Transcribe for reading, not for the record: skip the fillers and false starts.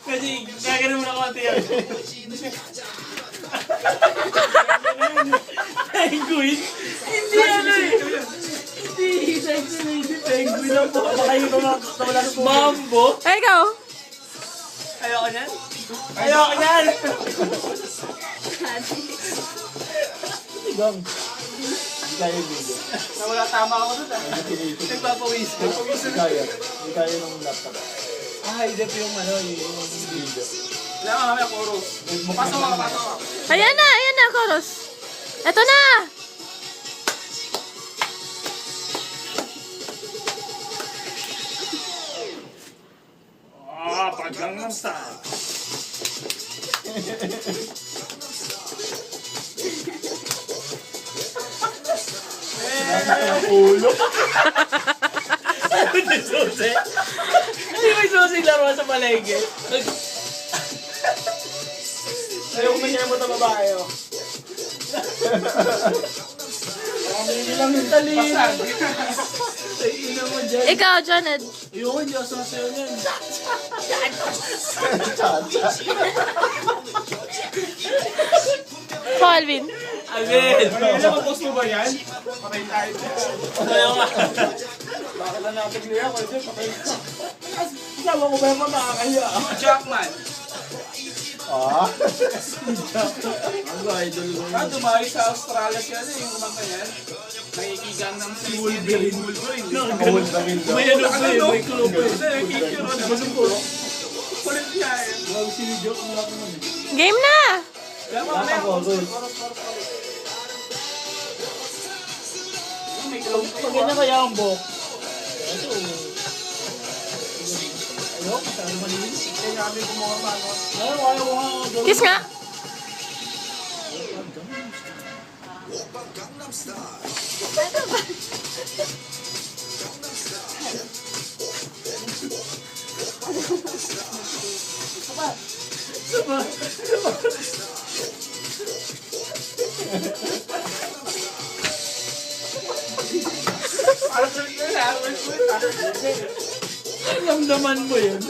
Kasi gagawin mo na konti yan. Penguin? Hindi ano eh. Hindi sexy lady penguin lang po. Baka yung nawala sa Mambo? Ay, ikaw. Ayoko niyan. Ayoko niyan. Gang. Kaya yung video. Nawala tama ako dun ah. Nagpapawisan. Kaya. Hindi kaya ng laptop. Ah, hindi po yung ano, yung Video. wala ka mamaya chorus. Pasok ka, pasok ka. Ayan na, chorus. Eto na. Ah, Gangnam Style. Ang ulo. May susi. Hindi may susi laro sa palengke. Ayoko na niya mo ito babae, oh. Hindi lang yung talino. Ay, ina mo dyan. Ikaw, Joned. Ayoko, hindi ako sumasayo niyan. Cha-cha. Calvin. Alvin! Alam mo, post mo ba yan? Patay tayo dyan. Ayaw nga. Bakit na napigli ako? Ito, patay ka. Kasama ko ba yung makakaya? Jackman! Ah? Ang idol mo. Dumayo sa Australia siya na yung kumanta yan. Nakikigang ng si Wolverine. Nakawal na rin daw. May ano ba yun? May club ba yun? May picture on. Masupuro. Kulit niya eh. Wag sinijoke mo lang naman eh. Game na. Kaya mamaya, Chorus. may club Pag ganyan kaya ang buhok. Ito. Ayoko, masyado malinis. Kaya kami kumuha mano. Ayaw ko nga gawin. Kiss nga. Parang yun na. Ramdaman mo yun.